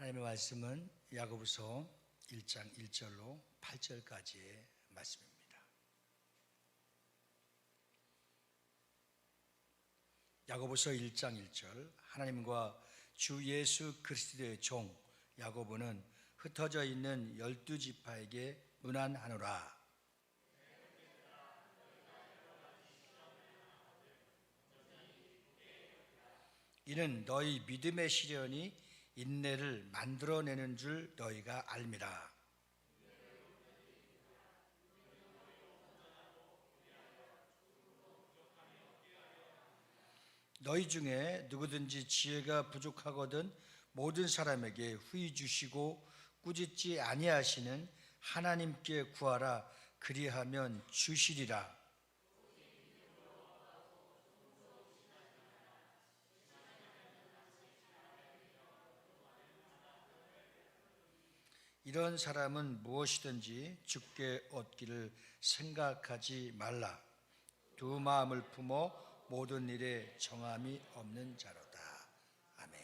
하나님의 말씀은 야고보서 1장 1절로 8절까지의 말씀입니다. 야고보서 1장 1절. 하나님과 주 예수 그리스도의 종 야고보는 흩어져 있는 12지파에게 문안하노라. 이는 너희 믿음의 시련이 인내를 만들어내는 줄 너희가 알미라. 너희 중에 누구든지 지혜가 부족하거든 모든 사람에게 후히 주시고 꾸짖지 아니하시는 하나님께 구하라. 그리하면 주시리라. 이런 사람은 무엇이든지 주께 얻기를 생각하지 말라. 두 마음을 품어 모든 일에 정함이 없는 자로다. 아멘.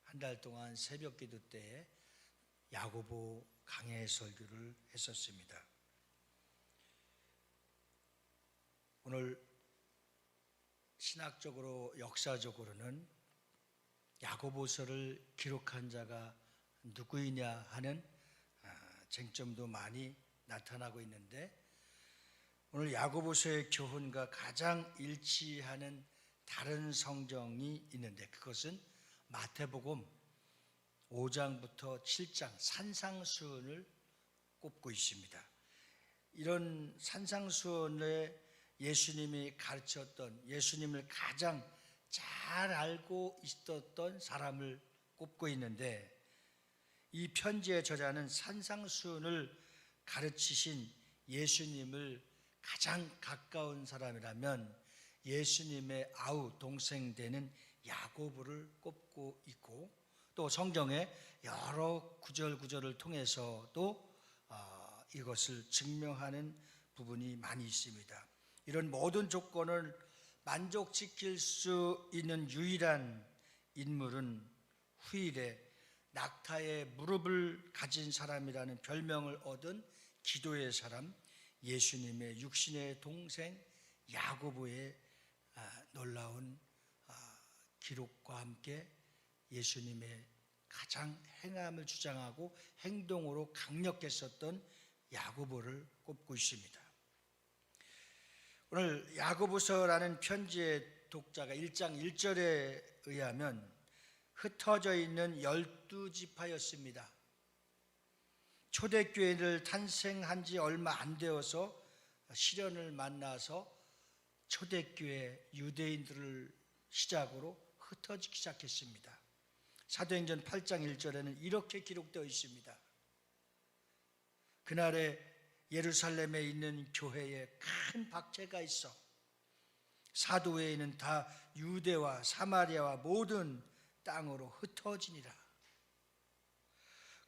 한 달 동안 새벽 기도 때에 야고보 강해 설교를 했었습니다. 오늘 신학적으로 역사적으로는 야고보서를 기록한 자가 누구이냐 하는 쟁점도 많이 나타나고 있는데, 오늘 야고보서의 교훈과 가장 일치하는 다른 성경이 있는데, 그것은 마태복음 5장부터 7장 산상수훈을 꼽고 있습니다. 이런 산상수훈에 예수님이 가르쳤던, 예수님을 가장 잘 알고 있었던 사람을 꼽고 있는데, 이 편지의 저자는 산상수훈을 가르치신 예수님을 가장 가까운 사람이라면 예수님의 아우 동생 되는 야고보를 꼽고 있고, 또 성경의 여러 구절을 통해서도 이것을 증명하는 부분이 많이 있습니다. 이런 모든 조건을 만족시킬 수 있는 유일한 인물은 후일에 낙타의 무릎을 가진 사람이라는 별명을 얻은 기도의 사람, 예수님의 육신의 동생 야고보의 놀라운 기록과 함께 예수님의 가장 행함을 주장하고 행동으로 강력했었던 야고보를 꼽고 있습니다. 오늘 야고보서라는 편지의 독자가 1장 1절에 의하면 흩어져 있는 12지파였습니다. 초대교회를 탄생한 지 얼마 안 되어서 시련을 만나서 초대교회 유대인들을 시작으로 흩어지기 시작했습니다. 사도행전 8장 1절에는 이렇게 기록되어 있습니다. 그날에 예루살렘에 있는 교회에 큰 박해가 있어 사도 외에는 다 유대와 사마리아와 모든 땅으로 흩어지니라.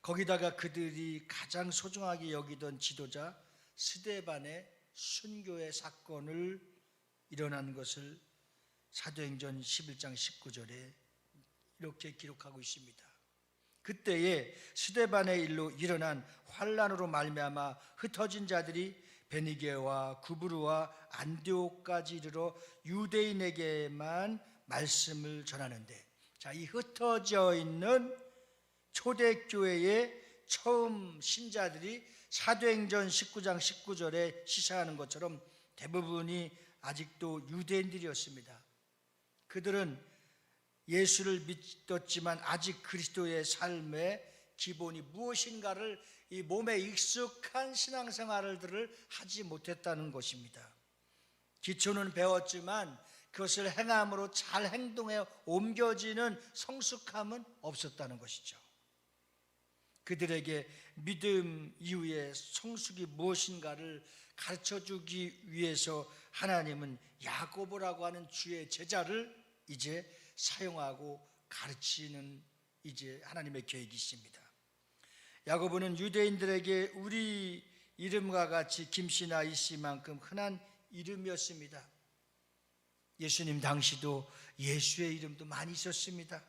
거기다가 그들이 가장 소중하게 여기던 지도자 스데반의 순교의 사건을 일어난 것을 사도행전 11장 19절에 이렇게 기록하고 있습니다. 그때에 스데반의 일로 일어난 환난으로 말미암아 흩어진 자들이 베니게와 구브르와 안디옥까지 이르러 유대인에게만 말씀을 전하는데, 자, 이 흩어져 있는 초대교회의 처음 신자들이 사도행전 19장 19절에 시사하는 것처럼 대부분이 아직도 유대인들이었습니다. 그들은 예수를 믿었지만 아직 그리스도의 삶의 기본이 무엇인가를, 이 몸에 익숙한 신앙생활들을 하지 못했다는 것입니다. 기초는 배웠지만 그것을 행함으로 잘 행동해 옮겨지는 성숙함은 없었다는 것이죠. 그들에게 믿음 이후의 성숙이 무엇인가를 가르쳐주기 위해서 하나님은 야고보라고 하는 주의 제자를 이제 사용하고 가르치는 이제 하나님의 계획이 있습니다. 야고보는 유대인들에게 우리 이름과 같이 김씨나 이씨만큼 흔한 이름이었습니다. 예수님 당시도 예수의 이름도 많이 있었습니다.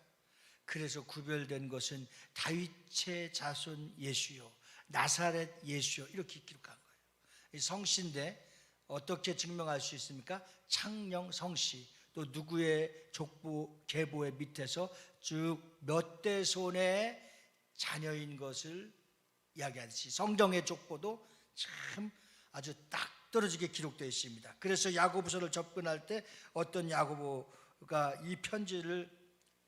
그래서 구별된 것은 다윗의 자손 예수요, 나사렛 예수요, 이렇게 기록한 거예요. 이 성씨인데 어떻게 증명할 수 있습니까? 창녕 성씨, 또 누구의 족보 계보의 밑에서 쭉 몇 대 손의 자녀인 것을 이야기하듯이 성경의 족보도 참 아주 딱 떨어지게 기록되어 있습니다. 그래서 야고보서를 접근할 때 어떤 야고보가 이 편지를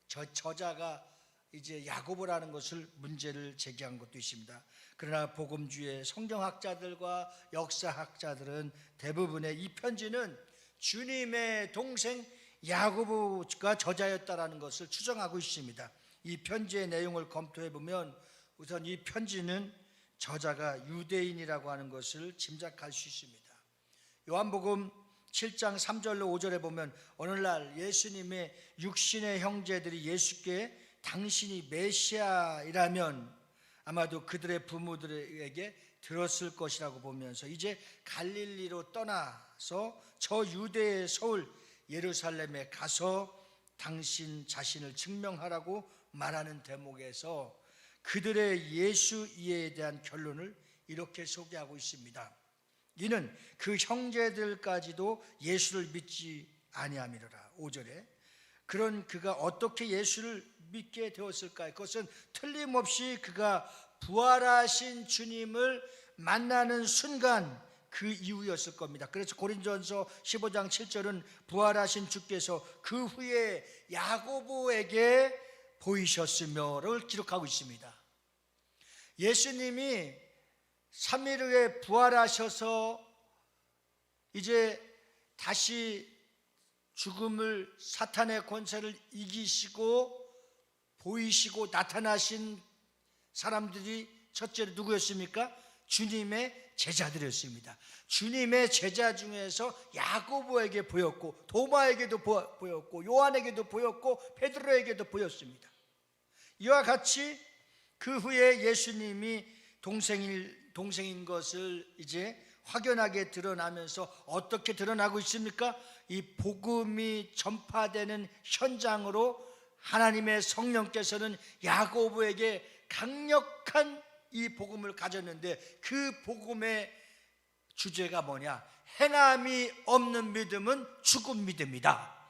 저자가 이제 야고보라는 것을 문제를 제기한 것도 있습니다. 그러나 복음주의 성경학자들과 역사학자들은 대부분의 이 편지는 주님의 동생 야고보가 저자였다라는 것을 추정하고 있습니다. 이 편지의 내용을 검토해 보면 우선 이 편지는 저자가 유대인이라고 하는 것을 짐작할 수 있습니다. 요한복음 7장 3절로 5절에 보면 오늘날 예수님의 육신의 형제들이 예수께 당신이 메시아이라면 아마도 그들의 부모들에게 들었을 것이라고 보면서 이제 갈릴리로 떠나서 저 유대의 서울 예루살렘에 가서 당신 자신을 증명하라고 말하는 대목에서 그들의 예수 이해에 대한 결론을 이렇게 소개하고 있습니다. 이는 그 형제들까지도 예수를 믿지 아니함이로라. 5절에 그런 그가 어떻게 예수를 믿게 되었을까요? 그것은 틀림없이 그가 부활하신 주님을 만나는 순간 그 이후였을 겁니다. 그래서 고린도전서 15장 7절은 부활하신 주께서 그 후에 야고보에게 보이셨으며를 기록하고 있습니다. 예수님이 3일 후에 부활하셔서 이제 다시 죽음을, 사탄의 권세를 이기시고 보이시고 나타나신 사람들이 첫째로 누구였습니까? 주님의 제자들이었습니다. 주님의 제자 중에서 야고보에게 보였고 도마에게도 보였고 요한에게도 보였고 베드로에게도 보였습니다. 이와 같이 그 후에 예수님이 동생인 것을 이제 확연하게 드러나면서 어떻게 드러나고 있습니까? 이 복음이 전파되는 현장으로 하나님의 성령께서는 야고보에게 강력한 이 복음을 가졌는데 그 복음의 주제가 뭐냐? 행함이 없는 믿음은 죽은 믿음이다.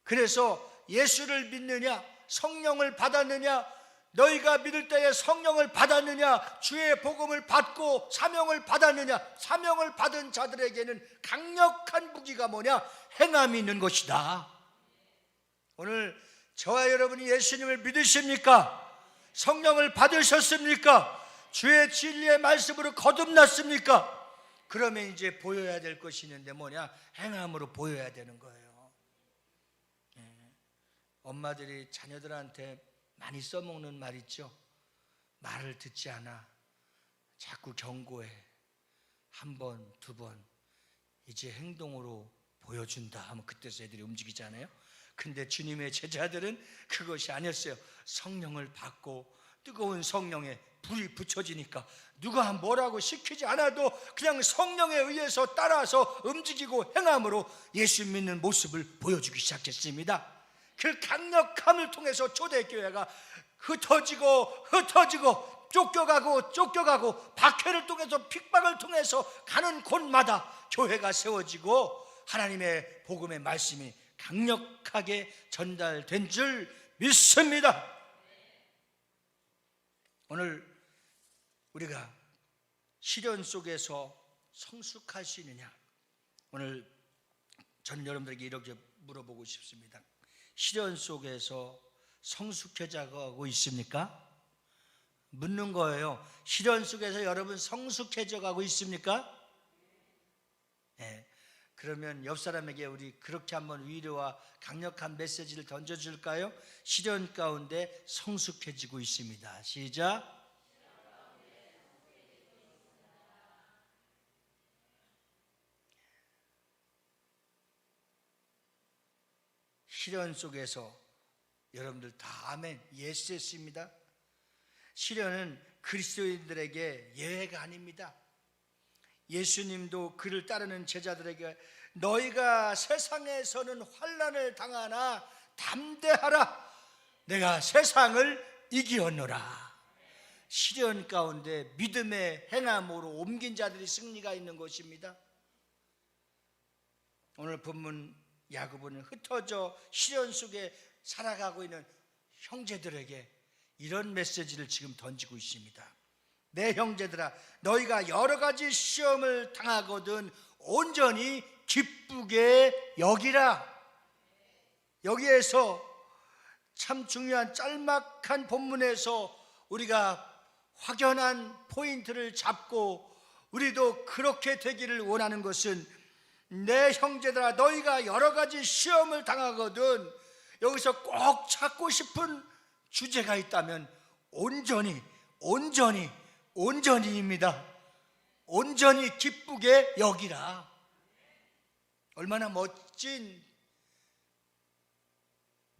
그래서 예수를 믿느냐, 성령을 받았느냐, 너희가 믿을 때에 성령을 받았느냐, 주의 복음을 받고 사명을 받았느냐, 사명을 받은 자들에게는 강력한 무기가 뭐냐? 행함이 있는 것이다. 오늘 저와 여러분이 예수님을 믿으십니까? 성령을 받으셨습니까? 주의 진리의 말씀으로 거듭났습니까? 그러면 이제 보여야 될 것이 있는데 뭐냐? 행함으로 보여야 되는 거예요. 엄마들이 자녀들한테 많이 써먹는 말 있죠. 말을 듣지 않아. 자꾸 경고해. 한 번, 두 번. 이제 행동으로 보여준다 하면 그때서 애들이 움직이잖아요. 근데 주님의 제자들은 그것이 아니었어요. 성령을 받고 뜨거운 성령에 불이 붙여지니까 누가 뭐라고 시키지 않아도 그냥 성령에 의해서 따라서 움직이고 행함으로 예수 믿는 모습을 보여주기 시작했습니다. 그 강력함을 통해서 초대교회가 흩어지고 쫓겨가고 박해를 통해서 핍박을 통해서 가는 곳마다 교회가 세워지고 하나님의 복음의 말씀이 강력하게 전달된 줄 믿습니다. 오늘 우리가 시련 속에서 성숙할 수 있느냐? 오늘 저는 여러분들에게 이렇게 물어보고 싶습니다. 시련 속에서 성숙해져 가고 있습니까? 묻는 거예요. 시련 속에서 여러분 성숙해져 가고 있습니까? 네. 그러면 옆 사람에게 우리 그렇게 한번 위로와 강력한 메시지를 던져줄까요? 시련 가운데 성숙해지고 있습니다. 시작. 시련 속에서 여러분들 다 아멘 예스 했습니다. 시련은 그리스도인들에게 예외가 아닙니다. 예수님도 그를 따르는 제자들에게 너희가 세상에서는 환난을 당하나 담대하라, 내가 세상을 이기었노라. 시련 가운데 믿음의 행함으로 옮긴 자들이 승리가 있는 것입니다. 오늘 본문 야고보는 흩어져 시련 속에 살아가고 있는 형제들에게 이런 메시지를 지금 던지고 있습니다. 내 형제들아, 너희가 여러 가지 시험을 당하거든 온전히 기쁘게 여기라. 여기에서 참 중요한 짤막한 본문에서 우리가 확연한 포인트를 잡고 우리도 그렇게 되기를 원하는 것은, 내 형제들아 너희가 여러 가지 시험을 당하거든, 여기서 꼭 찾고 싶은 주제가 있다면 온전히입니다. 온전히 기쁘게 여기라. 얼마나 멋진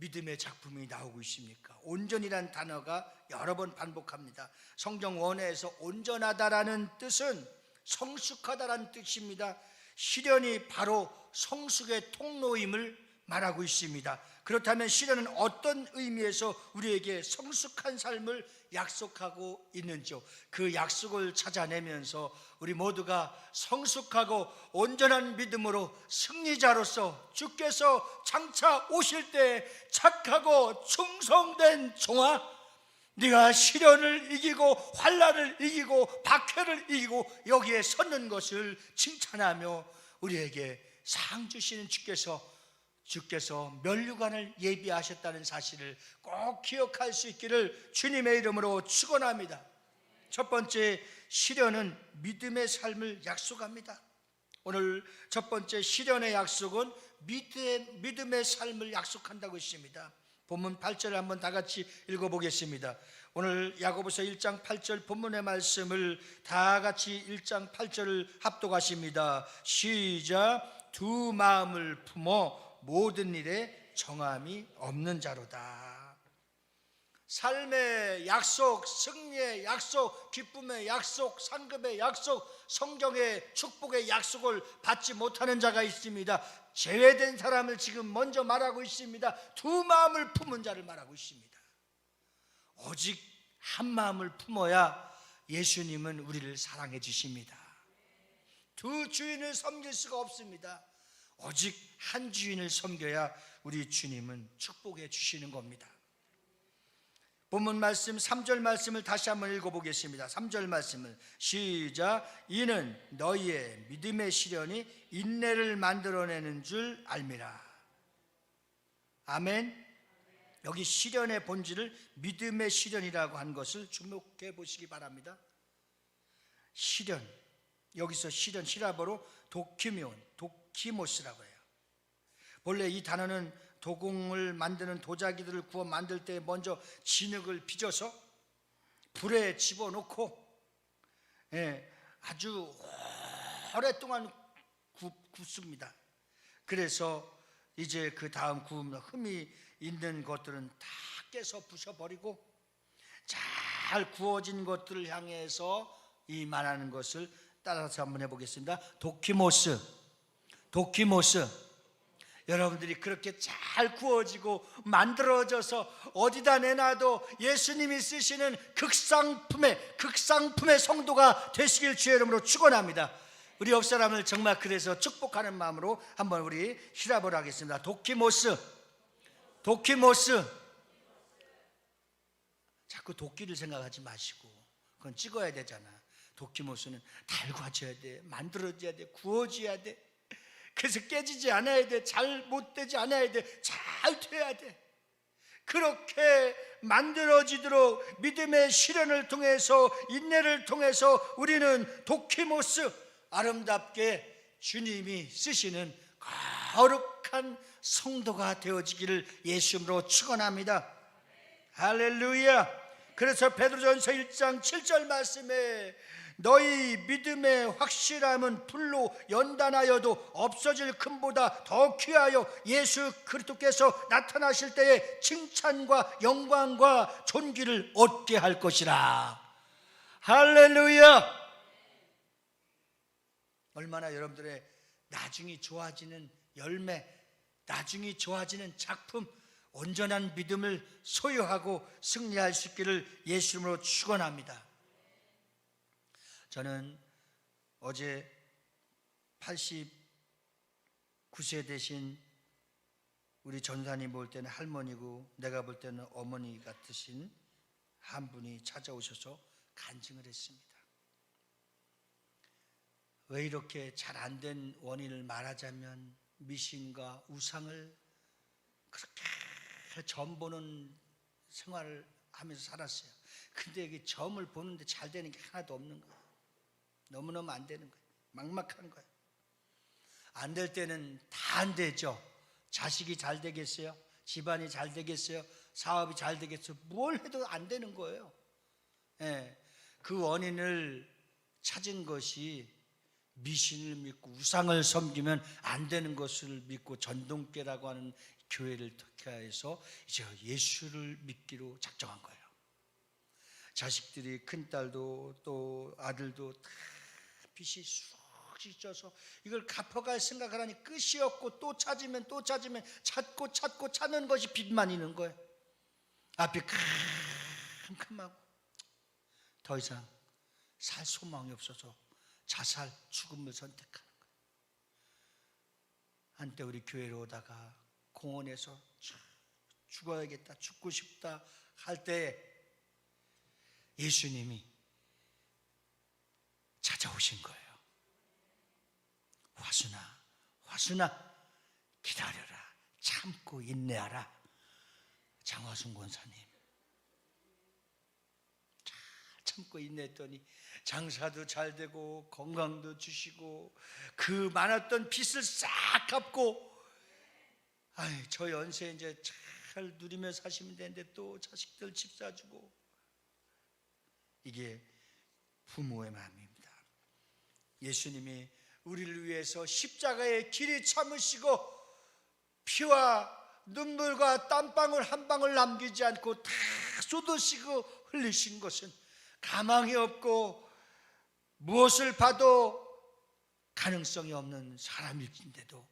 믿음의 작품이 나오고 있습니까? 온전이란 단어가 여러 번 반복합니다. 성경 원어에서 온전하다라는 뜻은 성숙하다라는 뜻입니다. 시련이 바로 성숙의 통로임을 말하고 있습니다. 그렇다면 시련은 어떤 의미에서 우리에게 성숙한 삶을 약속하고 있는지요? 그 약속을 찾아내면서 우리 모두가 성숙하고 온전한 믿음으로 승리자로서 주께서 장차 오실 때 착하고 충성된 종아, 네가 시련을 이기고 환난을 이기고 박해를 이기고 여기에 섰는 것을 칭찬하며 우리에게 상 주시는 주께서 면류관을 예비하셨다는 사실을 꼭 기억할 수 있기를 주님의 이름으로 축원합니다. 첫 번째, 시련은 믿음의 삶을 약속합니다. 오늘 첫 번째 시련의 약속은 믿음의 삶을 약속한다고 했습니다. 본문 8절을 한번 다 같이 읽어보겠습니다. 오늘 야고보서 1장 8절 본문의 말씀을 다 같이 1장 8절을 합독하십니다. 시작. 두 마음을 품어 모든 일에 정함이 없는 자로다. 삶의 약속, 승리의 약속, 기쁨의 약속, 상급의 약속, 성경의 축복의 약속을 받지 못하는 자가 있습니다. 제외된 사람을 지금 먼저 말하고 있습니다. 두 마음을 품은 자를 말하고 있습니다. 오직 한 마음을 품어야 예수님은 우리를 사랑해 주십니다. 두 주인을 섬길 수가 없습니다. 오직 한 주인을 섬겨야 우리 주님은 축복해 주시는 겁니다. 본문 말씀 3절 말씀을 다시 한번 읽어보겠습니다. 3절 말씀을 시작. 이는 너희의 믿음의 시련이 인내를 만들어내는 줄 알미라. 아멘. 여기 시련의 본질을 믿음의 시련이라고 한 것을 주목해 보시기 바랍니다. 시련, 여기서 시련 히라보로 도키모스라고 해요. 본래 이 단어는 도공을 만드는 도자기들을 구워 만들 때 먼저 진흙을 빚어서 불에 집어넣고 아주 오랫동안 굽습니다. 그래서 이제 그 다음 구우면 흠이 있는 것들은 다 깨서 부셔버리고 잘 구워진 것들을 향해서 이 말하는 것을 따라서 한번 해보겠습니다. 도키모스. 여러분들이 그렇게 잘 구워지고 만들어져서 어디다 내놔도 예수님이 쓰시는 극상품의 성도가 되시길 주의 이름으로 축원합니다. 우리 옆 사람을 정말 그래서 축복하는 마음으로 한번 우리 히라보를 하겠습니다. 도키모스. 자꾸 도끼를 생각하지 마시고 그건 찍어야 되잖아. 도키모스는 달궈져야 돼, 만들어져야 돼, 구워져야 돼. 그래서 깨지지 않아야 돼, 잘못되지 않아야 돼, 잘 돼야 돼. 그렇게 만들어지도록 믿음의 시련을 통해서, 인내를 통해서 우리는 도키모스, 아름답게 주님이 쓰시는 거룩한 성도가 되어지기를 예수님으로 축원합니다. 할렐루야. 그래서 베드로전서 1장 7절 말씀에 너희 믿음의 확실함은 불로 연단하여도 없어질 금보다 더 귀하여 예수 그리스도께서 나타나실 때에 칭찬과 영광과 존귀를 얻게 할 것이라. 할렐루야. 얼마나 여러분들의 나중이 좋아지는 열매, 나중이 좋아지는 작품, 온전한 믿음을 소유하고 승리할 수 있기를 예수님으로 축원합니다. 저는 어제 89세 되신 우리 전사님 볼 때는 할머니고 내가 볼 때는 어머니 같으신 한 분이 찾아오셔서 간증을 했습니다. 왜 이렇게 잘 안 된 원인을 말하자면 미신과 우상을 그렇게 점 보는 생활을 하면서 살았어요. 근데 이게 점을 보는데 잘 되는 게 하나도 없는 거예요. 너무너무 안 되는 거예요. 막막한 거예요. 안 될 때는 다 안 되죠. 자식이 잘 되겠어요? 집안이 잘 되겠어요? 사업이 잘 되겠어요? 뭘 해도 안 되는 거예요. 그 원인을 찾은 것이 미신을 믿고 우상을 섬기면 안 되는 것을 믿고 전동교회라고 하는 교회를 택해서 이제 예수를 믿기로 작정한 거예요. 자식들이 큰딸도 또 아들도 다 빚이 쑥 찢어서 이걸 갚아갈 생각을 하니 끝이 없고 또 찾으면 찾고 찾는 것이 빚만 있는 거예요. 앞이 캄캄하고 더 이상 살 소망이 없어서 자살, 죽음을 선택하는 거예요. 한때 우리 교회로 오다가 공원에서 죽어야겠다, 죽고 싶다 할 때 예수님이 찾아오신 거예요. 화순아 기다려라, 참고 인내하라. 장화순 권사님 잘 참고 인내했더니 장사도 잘 되고 건강도 주시고 그 많았던 빚을 싹 갚고 저 연세에 이제 잘 누리며 사시면 되는데 또 자식들 집 사주고. 이게 부모의 마음입니다. 예수님이 우리를 위해서 십자가의 길이 참으시고 피와 눈물과 땀방울 한 방울 남기지 않고 다 쏟으시고 흘리신 것은 가망이 없고 무엇을 봐도 가능성이 없는 사람일진데도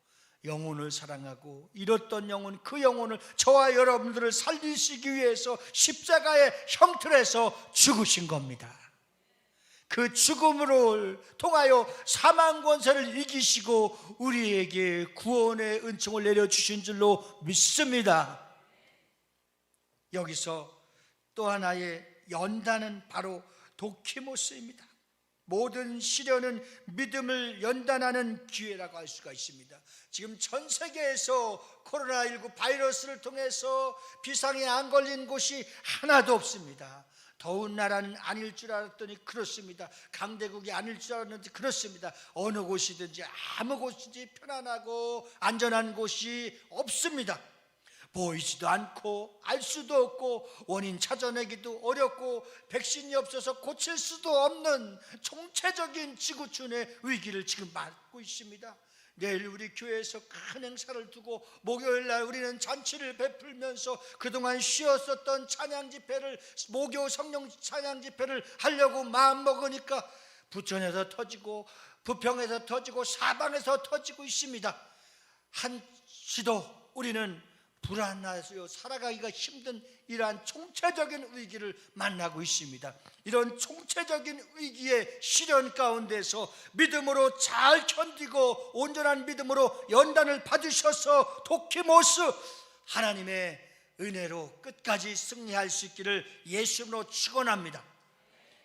영혼을 사랑하고 잃었던 영혼, 그 영혼을 저와 여러분들을 살리시기 위해서 십자가의 형틀에서 죽으신 겁니다. 그 죽음으로 통하여 사망 권세를 이기시고 우리에게 구원의 은총을 내려주신 줄로 믿습니다. 여기서 또 하나의 연단은 바로 도키모스입니다. 모든 시련은 믿음을 연단하는 기회라고 할 수가 있습니다. 지금 전 세계에서 코로나19 바이러스를 통해서 비상에 안 걸린 곳이 하나도 없습니다. 더운 나라는 아닐 줄 알았더니 그렇습니다. 강대국이 아닐 줄 알았는데 그렇습니다. 어느 곳이든지 아무 곳이든지 편안하고 안전한 곳이 없습니다. 보이지도 않고 알 수도 없고 원인 찾아내기도 어렵고 백신이 없어서 고칠 수도 없는 총체적인 지구촌의 위기를 지금 맞고 있습니다. 내일 우리 교회에서 큰 행사를 두고 목요일날 우리는 잔치를 베풀면서 그동안 쉬었었던 찬양 집회를, 목요 성령 찬양 집회를 하려고 마음먹으니까 부천에서 터지고 부평에서 터지고 사방에서 터지고 있습니다. 한시도 우리는 불안하여 살아가기가 힘든 이러한 총체적인 위기를 만나고 있습니다. 이런 총체적인 위기의 시련 가운데서 믿음으로 잘 견디고 온전한 믿음으로 연단을 받으셔서 도키모스 하나님의 은혜로 끝까지 승리할 수 있기를 예수님으로 축원합니다.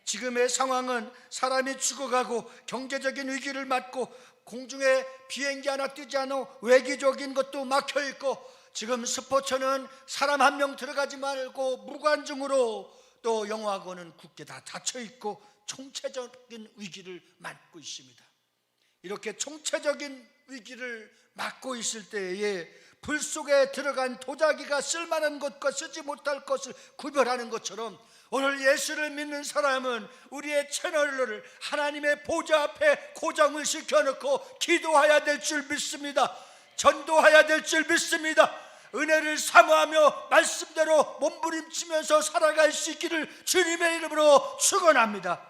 지금의 상황은 사람이 죽어가고 경제적인 위기를 맞고 공중에 비행기 하나 뜨지 않아 외기적인 것도 막혀있고 지금 스포츠는 사람 한 명 들어가지 말고 무관중으로 또 영화관은 굳게 다 닫혀있고 총체적인 위기를 맞고 있습니다. 이렇게 총체적인 위기를 맞고 있을 때에 불 속에 들어간 도자기가 쓸만한 것과 쓰지 못할 것을 구별하는 것처럼 오늘 예수를 믿는 사람은 우리의 채널을 하나님의 보좌 앞에 고정을 시켜놓고 기도해야 될 줄 믿습니다. 전도해야 될 줄 믿습니다. 은혜를 사모하며 말씀대로 몸부림치면서 살아갈 수 있기를 주님의 이름으로 축원합니다.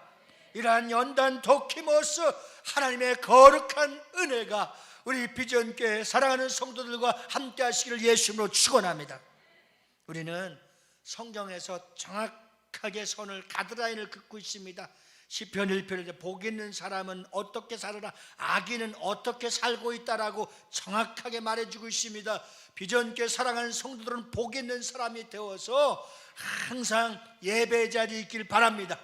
이러한 연단 도키모스 하나님의 거룩한 은혜가 우리 비전교회 사랑하는 성도들과 함께 하시기를 예수님으로 축원합니다. 우리는 성경에서 정확하게 선을 가드라인을 긋고 있습니다. 시편 1편에 복 있는 사람은 어떻게 살아라, 악인은 어떻게 살고 있다라고 정확하게 말해주고 있습니다. 비전교회 사랑하는 성도들은 복 있는 사람이 되어서 항상 예배 자리에 있길 바랍니다.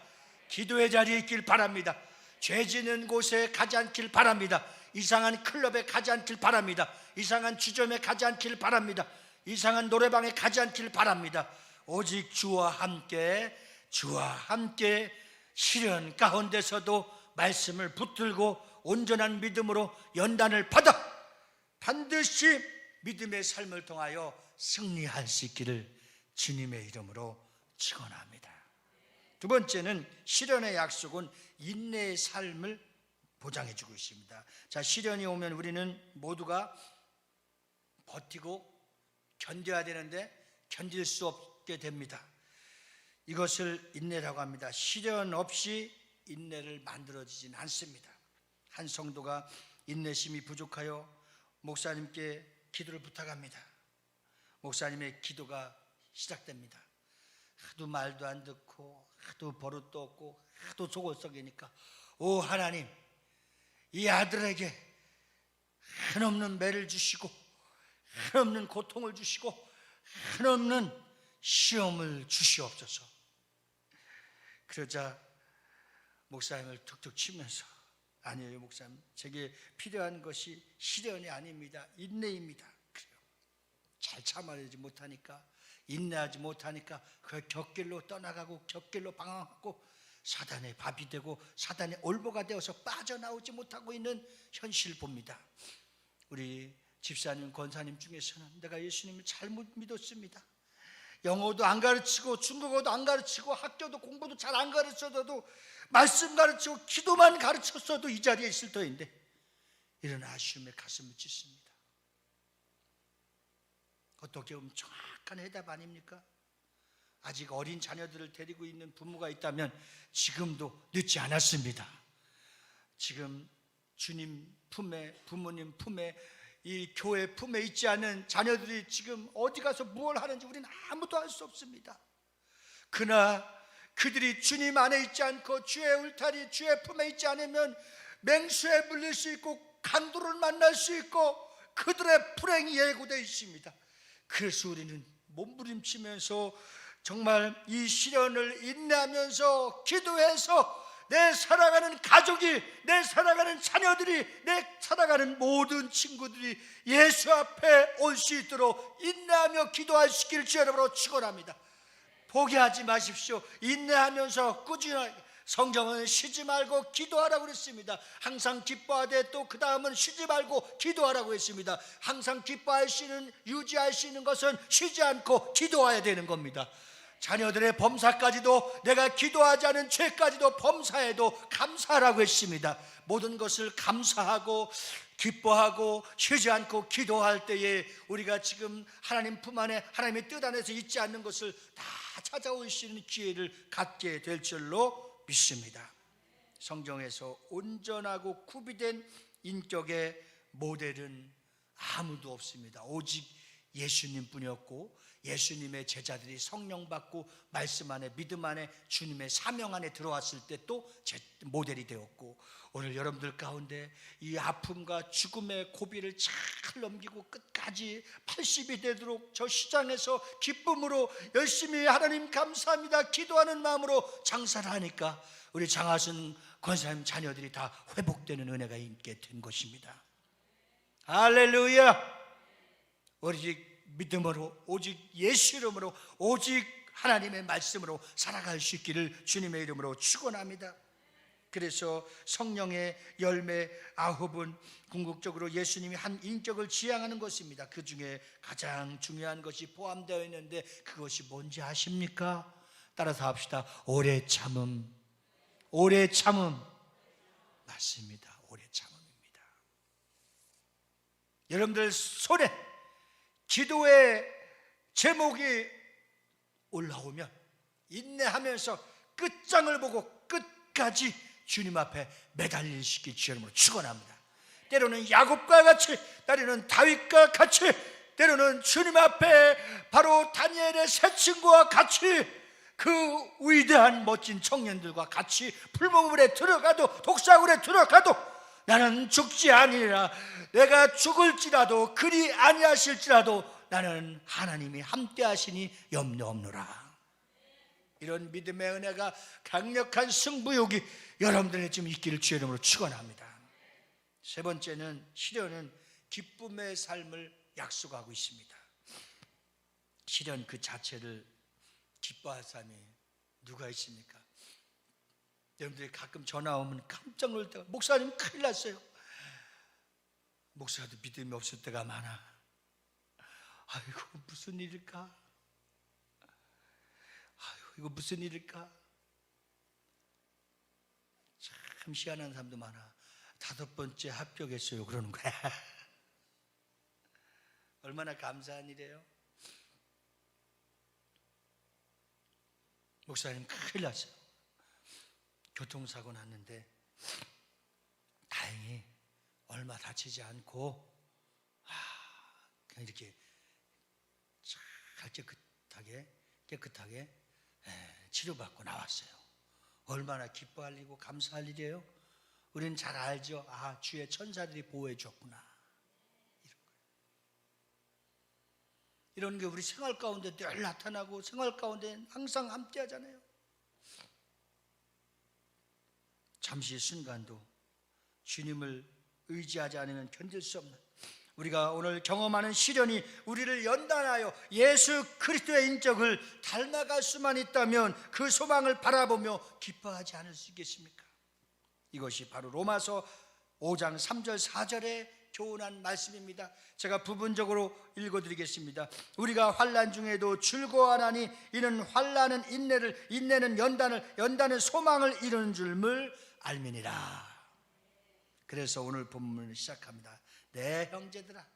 기도의 자리에 있길 바랍니다. 죄 지는 곳에 가지 않길 바랍니다. 이상한 클럽에 가지 않길 바랍니다. 이상한 주점에 가지 않길 바랍니다. 이상한 노래방에 가지 않길 바랍니다. 오직 주와 함께 시련 가운데서도 말씀을 붙들고 온전한 믿음으로 연단을 받아 반드시 믿음의 삶을 통하여 승리할 수 있기를 주님의 이름으로 축원합니다. 두 번째는 시련의 약속은 인내의 삶을 보장해 주고 있습니다. 자, 시련이 오면 우리는 모두가 버티고 견뎌야 되는데 견딜 수 없게 됩니다. 이것을 인내라고 합니다. 시련 없이 인내를 만들어지진 않습니다. 한 성도가 인내심이 부족하여 목사님께 기도를 부탁합니다. 목사님의 기도가 시작됩니다. 하도 말도 안 듣고 하도 버릇도 없고 하도 속을 썩이니까, 오 하나님, 이 아들에게 한없는 매를 주시고 한없는 고통을 주시고 한없는 시험을 주시옵소서. 그러자 목사님을 툭툭 치면서, 아니에요 목사님, 제게 필요한 것이 시련이 아닙니다. 인내입니다. 그래요. 잘 참아내지 못하니까, 인내하지 못하니까 그 곁길로 떠나가고 곁길로 방황하고 사단의 밥이 되고 사단의 올보가 되어서 빠져나오지 못하고 있는 현실을 봅니다. 우리 집사님, 권사님 중에서는 내가 예수님을 잘못 믿었습니다. 영어도 안 가르치고 중국어도 안 가르치고 학교도 공부도 잘 안 가르쳐도 말씀 가르치고 기도만 가르쳤어도 이 자리에 있을 터인데, 이런 아쉬움에 가슴을 찢습니다. 어떻게 보면 정확한 해답 아닙니까? 아직 어린 자녀들을 데리고 있는 부모가 있다면 지금도 늦지 않았습니다. 지금 주님 품에, 부모님 품에, 이 교회 품에 있지 않은 자녀들이 지금 어디 가서 무엇을 하는지 우리는 아무도 알 수 없습니다. 그러나 그들이 주님 안에 있지 않고 주의 울타리, 주의 품에 있지 않으면 맹수에 물릴 수 있고 강도를 만날 수 있고 그들의 불행이 예고되어 있습니다. 그래서 우리는 몸부림치면서 정말 이 시련을 인내하면서 기도해서 내 살아가는 가족이, 내 살아가는 자녀들이, 내 살아가는 모든 친구들이 예수 앞에 올 수 있도록 인내하며 기도할 수 있기를 주의 이름으로 축원합니다. 포기하지 마십시오. 인내하면서 꾸준하게, 성경은 쉬지 말고 기도하라고 그랬습니다. 항상 기뻐하되 또 그 다음은 쉬지 말고 기도하라고 했습니다. 항상 기뻐하시는, 유지할 수 있는 것은 쉬지 않고 기도해야 되는 겁니다. 자녀들의 범사까지도, 내가 기도하지 않은 죄까지도 범사해도 감사하라고 했습니다. 모든 것을 감사하고 기뻐하고 쉬지 않고 기도할 때에 우리가 지금 하나님 품 안에, 하나님의 뜻 안에서 있지 않는 것을 다 찾아올 수 있는 기회를 갖게 될 줄로 믿습니다. 성경에서 온전하고 구비된 인격의 모델은 아무도 없습니다. 오직 예수님뿐이었고, 예수님의 제자들이 성령 받고 말씀 안에, 믿음 안에, 주님의 사명 안에 들어왔을 때 또 모델이 되었고, 오늘 여러분들 가운데 이 아픔과 죽음의 고비를 잘 넘기고 끝까지 80이 되도록 저 시장에서 기쁨으로 열심히 하나님 감사합니다 기도하는 마음으로 장사를 하니까 우리 장하순 권사님 자녀들이 다 회복되는 은혜가 있게 된 것입니다. 할렐루야. 오직 믿음으로, 오직 예수 이름으로, 오직 하나님의 말씀으로 살아갈 수 있기를 주님의 이름으로 축원합니다. 그래서 성령의 열매 9은 궁극적으로 예수님이 한 인격을 지향하는 것입니다. 그 중에 가장 중요한 것이 포함되어 있는데 그것이 뭔지 아십니까? 따라서 합시다. 오래 참음. 오래 참음. 맞습니다. 오래 참음입니다. 여러분들 손에 기도의 제목이 올라오면 인내하면서 끝장을 보고 끝까지 주님 앞에 매달릴 수 있게 주님으로 축원합니다. 때로는 야곱과 같이, 때로는 다윗과 같이 때로는 주님 앞에 바로 다니엘의 세 친구와 같이 그 위대한 멋진 청년들과 같이 풀무불에 들어가도 독사굴에 들어가도 나는 죽지 아니라 내가 죽을지라도 그리 아니하실지라도 나는 하나님이 함께 하시니 염려 없노라. 이런 믿음의 은혜가 강력한 승부욕이 여러분들의 지금 있기를 주의 이름으로 축원합니다. 세 번째는 시련은 기쁨의 삶을 약속하고 있습니다. 시련 그 자체를 기뻐할 사람이 누가 있습니까? 여러분들이 가끔 전화 오면 깜짝 놀랄 때가, 목사님 큰일 났어요. 목사도 믿음이 없을 때가 많아. 아이고 무슨 일일까? 아이고 이거 무슨 일일까? 참 희한한 사람도 많아. 5번째 합격했어요 그러는 거야. 얼마나 감사한 일이에요. 목사님 큰일 났어요. 교통사고 났는데 다행히 얼마 다치지 않고 그냥 이렇게 잘 깨끗하게 치료받고 나왔어요. 얼마나 기뻐할 일이고 감사할 일이에요. 우리는 잘 알죠. 주의 천사들이 보호해 줬구나. 이런 게 우리 생활 가운데 늘 나타나고 생활 가운데 항상 함께 하잖아요. 잠시 순간도 주님을 의지하지 않으면 견딜 수 없는, 우리가 오늘 경험하는 시련이 우리를 연단하여 예수 그리스도의 인격을 닮아갈 수만 있다면 그 소망을 바라보며 기뻐하지 않을 수 있겠습니까? 이것이 바로 로마서 5장 3절 4절에 교훈한 말씀입니다. 제가 부분적으로 읽어드리겠습니다. 우리가 환난 중에도 즐거워하나니 이는 환난은 인내를, 인내는 연단을, 연단은 소망을 이루는 줄을 알미니라. 그래서 오늘 본문을 시작합니다. 내 형제들아,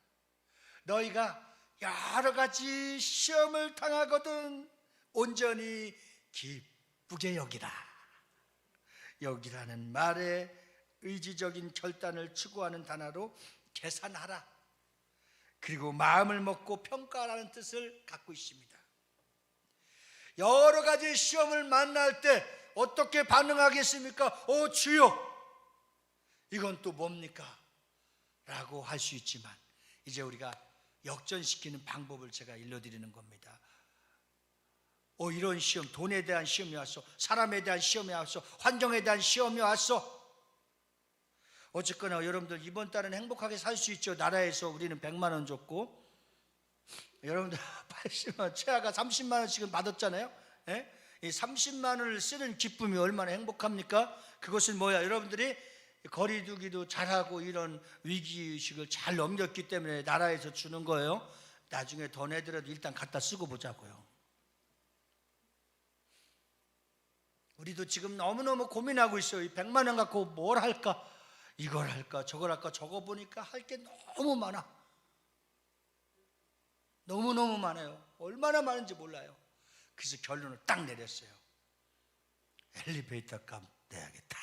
너희가 여러 가지 시험을 당하거든 온전히 기쁘게 여기라. 여기라는 말에 의지적인 결단을 추구하는 단어로 계산하라, 그리고 마음을 먹고 평가하라는 뜻을 갖고 있습니다. 여러 가지 시험을 만날 때 어떻게 반응하겠습니까? 주여, 이건 또 뭡니까? 라고 할 수 있지만 이제 우리가 역전시키는 방법을 제가 일러드리는 겁니다. 이런 시험, 돈에 대한 시험이 왔어, 사람에 대한 시험이 왔어, 환경에 대한 시험이 왔어. 어쨌거나 여러분들 이번 달은 행복하게 살 수 있죠. 나라에서 우리는 100만 원 줬고 여러분들 80만 원, 최하가 30만 원씩은 받았잖아요. 이 30만 원을 쓰는 기쁨이 얼마나 행복합니까? 그것은 뭐야? 여러분들이 거리두기도 잘하고 이런 위기의식을 잘 넘겼기 때문에 나라에서 주는 거예요. 나중에 더 내더라도 일단 갖다 쓰고 보자고요. 우리도 지금 너무너무 고민하고 있어요. 이 100만 원 갖고 뭘 할까? 이걸 할까? 저걸 할까? 저거 보니까 할 게 너무 많아. 너무너무 많아요. 얼마나 많은지 몰라요. 그래서 결론을 딱 내렸어요. 엘리베이터 값 내야겠다.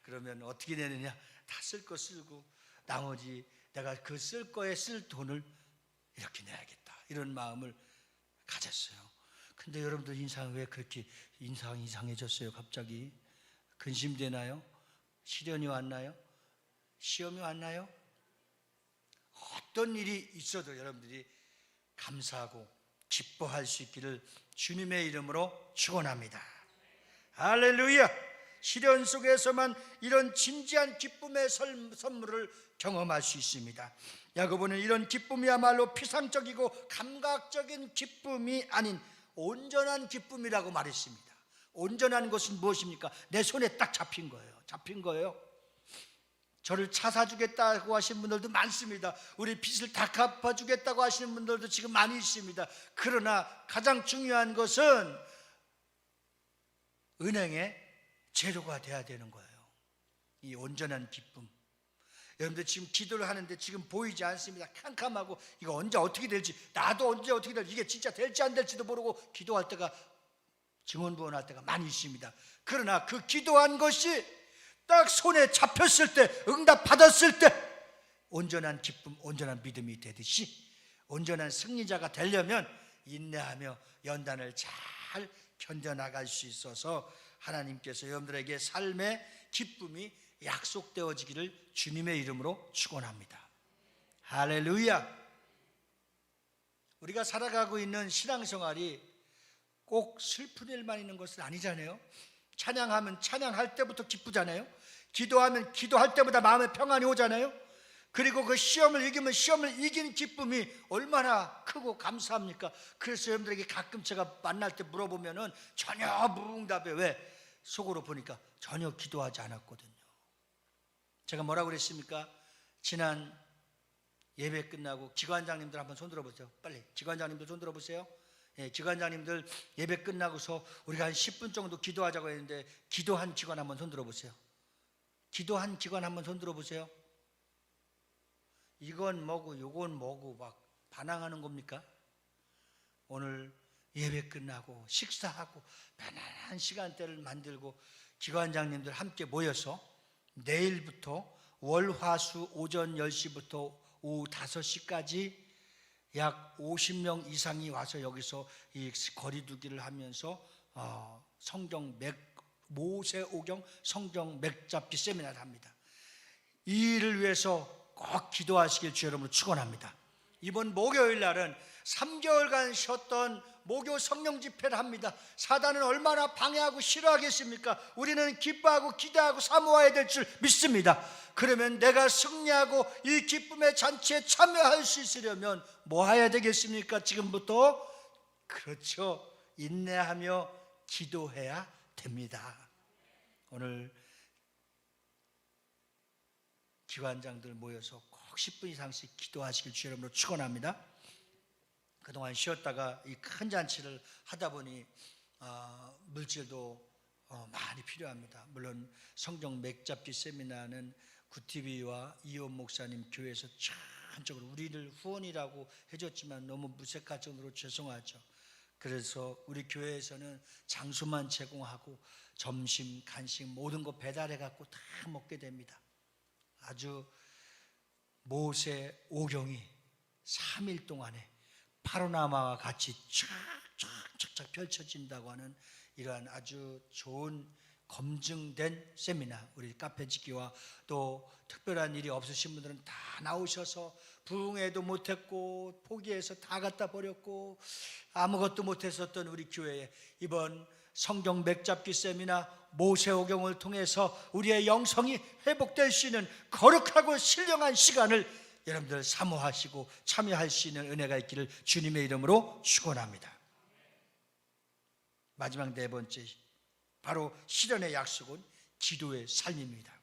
그러면 어떻게 내느냐? 다 쓸 거 쓰고 나머지 내가 그 쓸 거에 쓸 돈을 이렇게 내야겠다, 이런 마음을 가졌어요. 근데 여러분들 인상이 왜 그렇게 인상이 이상해졌어요? 갑자기 근심되나요? 시련이 왔나요? 시험이 왔나요? 어떤 일이 있어도 여러분들이 감사하고 기뻐할 수 있기를 주님의 이름으로 축원합니다. 할렐루야. 시련 속에서만 이런 진지한 기쁨의 선물을 경험할 수 있습니다. 야고보는 이런 기쁨이야말로 피상적이고 감각적인 기쁨이 아닌 온전한 기쁨이라고 말했습니다. 온전한 것은 무엇입니까? 내 손에 딱 잡힌 거예요. 저를 차 사주겠다고 하시는 분들도 많습니다. 우리 빚을 다 갚아주겠다고 하시는 분들도 지금 많이 있습니다. 그러나 가장 중요한 것은 은행의 재료가 돼야 되는 거예요. 이 온전한 기쁨. 여러분들 지금 기도를 하는데 지금 보이지 않습니다. 캄캄하고 이거 언제 어떻게 될지, 나도 언제 어떻게 될지, 이게 진짜 될지 안 될지도 모르고 기도할 때가, 증언부원할 때가 많이 있습니다. 그러나 그 기도한 것이 딱 손에 잡혔을 때, 응답 받았을 때 온전한 기쁨, 온전한 믿음이 되듯이 온전한 승리자가 되려면 인내하며 연단을 잘 견뎌나갈 수 있어서 하나님께서 여러분들에게 삶의 기쁨이 약속되어지기를 주님의 이름으로 축원합니다. 할렐루야. 우리가 살아가고 있는 신앙생활이 꼭 슬픈 일만 있는 것은 아니잖아요. 찬양하면 찬양할 때부터 기쁘잖아요. 기도하면 기도할 때보다 마음에 평안이 오잖아요. 그리고 그 시험을 이기면 시험을 이긴 기쁨이 얼마나 크고 감사합니까? 그래서 여러분들에게 가끔 제가 만날 때 물어보면은 전혀 무응답에, 왜? 속으로 보니까 전혀 기도하지 않았거든요. 제가 뭐라고 그랬습니까? 지난 예배 끝나고 기관장님들 한번 손 들어보세요. 빨리 기관장님들 손 들어보세요. 예, 기관장님들 예배 끝나고서 우리가 한 10분 정도 기도하자고 했는데 기도한 기관 한번 손 들어보세요. 기도한 기관 한번 손 들어보세요. 이건 뭐고 요건 뭐고 막 반항하는 겁니까? 오늘 예배 끝나고 식사하고 편안한 시간대를 만들고 기관장님들 함께 모여서 내일부터 월화수 오전 10시부터 오후 5시까지 약 50명 이상이 와서 여기서 이 거리두기를 하면서 모세오경 성경 맥잡기 세미나를 합니다. 이 일을 위해서 꼭 기도하시길 주 여러분을 축원합니다. 이번 목요일 날은 3개월간 쉬었던 목요 성령 집회를 합니다. 사단은 얼마나 방해하고 싫어하겠습니까? 우리는 기뻐하고 기대하고 사모해야 될 줄 믿습니다. 그러면 내가 승리하고 이 기쁨의 잔치에 참여할 수 있으려면 뭐 해야 되겠습니까? 지금부터? 그렇죠. 인내하며 기도해야 됩니다. 오늘 기관장들 모여서 꼭 10분 이상씩 기도하시길 주 여러분으로 축원합니다. 그동안 쉬었다가 이 큰 잔치를 하다 보니 물질도 많이 필요합니다. 물론 성경 맥잡기 세미나는 구티비와 이온 목사님 교회에서 전적으로 우리를 후원이라고 해줬지만 너무 무색할 정도로 죄송하죠. 그래서 우리 교회에서는 장소만 제공하고 점심, 간식 모든 거 배달해 갖고 다 먹게 됩니다. 아주 모세 오경이 3일 동안에 파노라마와 같이 쫙쫙쫙 펼쳐진다고 하는 이러한 아주 좋은 검증된 세미나, 우리 카페지기와 또 특별한 일이 없으신 분들은 다 나오셔서 부흥회도 못했고 포기해서 다 갖다 버렸고 아무것도 못했었던 우리 교회에 이번 성경 맥잡기 세미나 모세오경을 통해서 우리의 영성이 회복될 수 있는 거룩하고 신령한 시간을 여러분들 사모하시고 참여할 수 있는 은혜가 있기를 주님의 이름으로 축원합니다. 마지막 네 번째, 바로 실현의 약속은 기도의 삶입니다.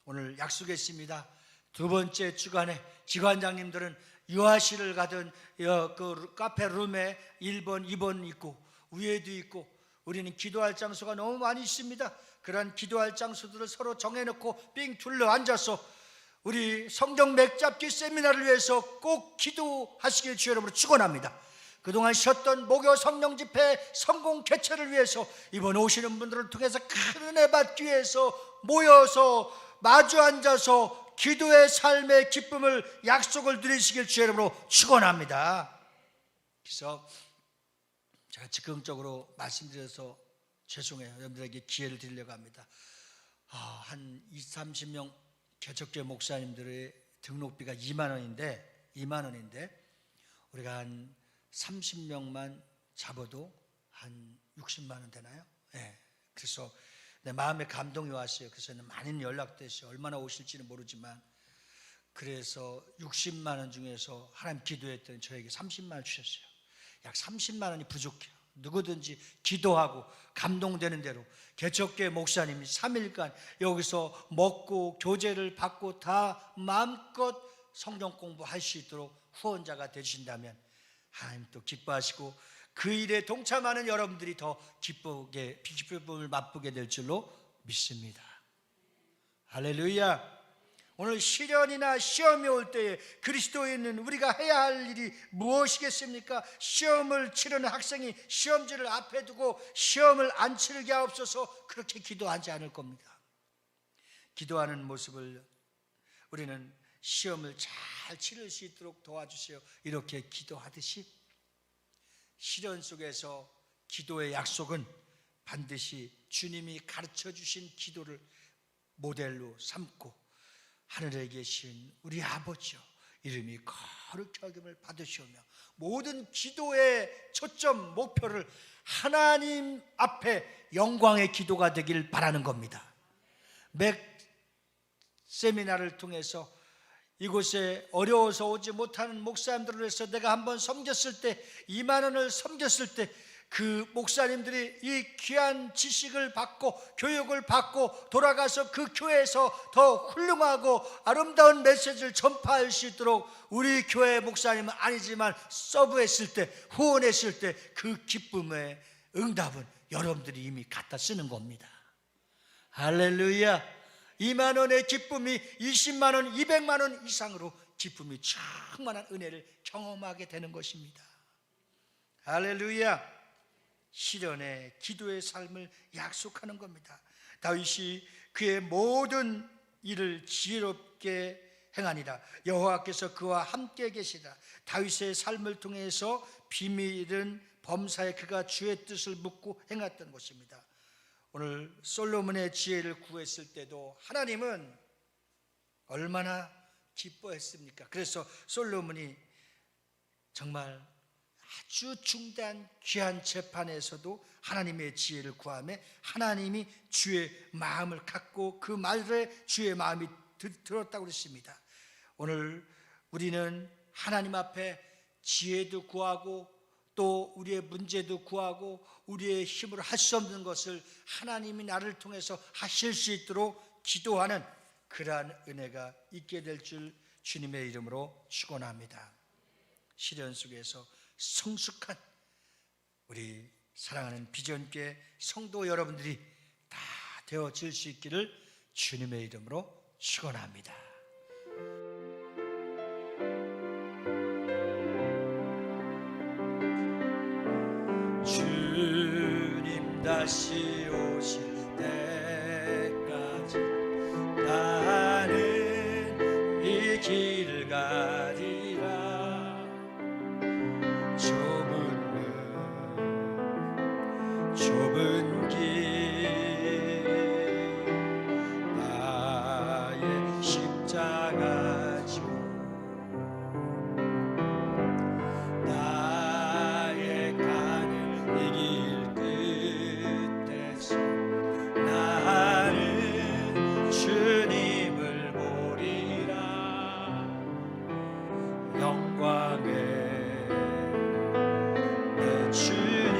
오늘 약속했습니다. 두 번째 주간에 기관장님들은 유아실을 가든 그 카페 룸에 1번, 2번 있고 위에도 있고 우리는 기도할 장소가 너무 많이 있습니다. 그런 기도할 장소들을 서로 정해놓고 삥 둘러 앉아서 우리 성경 맥잡기 세미나를 위해서 꼭 기도하시길 주 여러분으로 축원합니다. 그동안 쉬었던 목요 성령 집회 성공 개최를 위해서 이번 오시는 분들을 통해서 큰 은혜 받기 위해서 모여서 마주 앉아서 기도의 삶의 기쁨을 약속을 드리시길 주 여러분으로 축원합니다. 그래서 제가 즉흥적으로 말씀드려서 죄송해요. 여러분들에게 기회를 드리려고 합니다. 한 20, 30명 개척교회 목사님들의 등록비가 2만 원인데 우리가 한 30명만 잡아도 한 60만 원 되나요? 네. 그래서 내 마음에 감동이 왔어요. 그래서 많은 연락도 했어요. 얼마나 오실지는 모르지만 그래서 60만 원 중에서 하나님 기도했더니 저에게 30만 원 주셨어요. 약 30만 원이 부족해요. 누구든지 기도하고 감동되는 대로 개척교회 목사님이 3일간 여기서 먹고 교제를 받고 다 마음껏 성경 공부할 수 있도록 후원자가 되신다면 하나님 또 기뻐하시고 그 일에 동참하는 여러분들이 더 기쁨을 맛보게 될 줄로 믿습니다. 할렐루야. 오늘 시련이나 시험이 올 때에 그리스도인은 우리가 해야 할 일이 무엇이겠습니까? 시험을 치르는 학생이 시험지를 앞에 두고 시험을 안 치르게 하옵소서 그렇게 기도하지 않을 겁니다. 기도하는 모습을 우리는 시험을 잘 치를 수 있도록 도와주세요. 이렇게 기도하듯이 시련 속에서 기도의 약속은 반드시 주님이 가르쳐 주신 기도를 모델로 삼고 하늘에 계신 우리 아버지여 이름이 거룩히 여김을 받으시오며 모든 기도의 초점 목표를 하나님 앞에 영광의 기도가 되길 바라는 겁니다. 맥 세미나를 통해서 이곳에 어려워서 오지 못하는 목사님들을 위해서 내가 한번 섬겼을 때 2만 원을 섬겼을 때 그 목사님들이 이 귀한 지식을 받고 교육을 받고 돌아가서 그 교회에서 더 훌륭하고 아름다운 메시지를 전파할 수 있도록 우리 교회 목사님은 아니지만 서브했을 때 후원했을 때 그 기쁨의 응답은 여러분들이 이미 갖다 쓰는 겁니다. 할렐루야. 2만 원의 기쁨이 20만 원, 200만 원 이상으로 기쁨이 충만한 은혜를 경험하게 되는 것입니다. 할렐루야. 시련의 기도의 삶을 약속하는 겁니다. 다윗이 그의 모든 일을 지혜롭게 행하니라. 여호와께서 그와 함께 계시다. 다윗의 삶을 통해서 비밀은 범사에 그가 주의 뜻을 묻고 행했던 것입니다. 오늘 솔로몬의 지혜를 구했을 때도 하나님은 얼마나 기뻐했습니까? 그래서 솔로몬이 정말 아주 중대한 귀한 재판에서도 하나님의 지혜를 구하며 하나님이 주의 마음을 갖고 그 말에 주의 마음이 들었다고 그랬습니다. 오늘 우리는 하나님 앞에 지혜도 구하고 또 우리의 문제도 구하고 우리의 힘으로 할 수 없는 것을 하나님이 나를 통해서 하실 수 있도록 기도하는 그러한 은혜가 있게 될 줄 주님의 이름으로 축원합니다. 시련 속에서 성숙한 우리 사랑하는 비전교회 성도 여러분들이 다 되어질 수 있기를 주님의 이름으로 축원합니다. 주님 다시 오실 때까지 나는 이 길 가리라. 좁은 길 나의 십자가 지고 나의 가는 이 길 끝에서 나는 주님을 보리라. 영광의 내 주님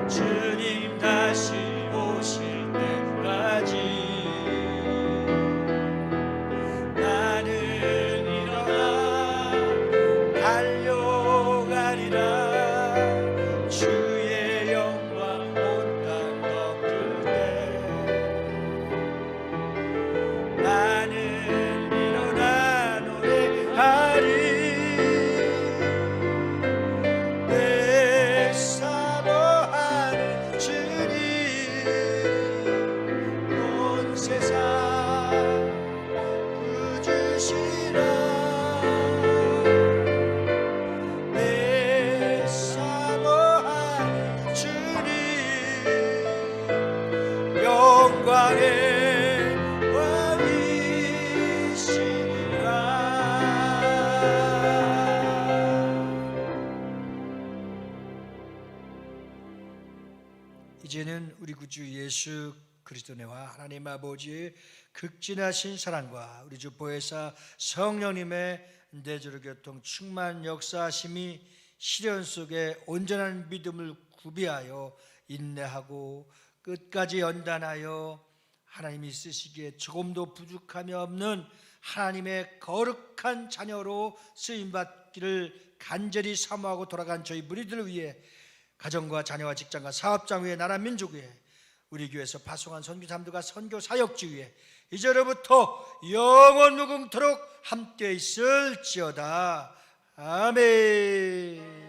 주님 다시 오실 때까지 나는 일어나 달려가리라. 주의 영광 온 땅 덮을 때 나는 일어나 노래하리. 이제는 우리 구주 예수 그리스도와 하나님 아버지의 극진하신 사랑과 우리 주 보혜사 성령님의 내주로 교통 충만 역사하심이 시련 속에 온전한 믿음을 구비하여 인내하고 끝까지 연단하여 하나님이 쓰시기에 조금도 부족함이 없는 하나님의 거룩한 자녀로 쓰임받기를 간절히 사모하고 돌아간 저희 무리들을 위해 가정과 자녀와 직장과 사업장 위에 나라 민족 위에 우리 교회에서 파송한 선교사님들과 선교 사역지 위에 이제로부터 영원 무궁토록 함께 있을지어다. 아멘.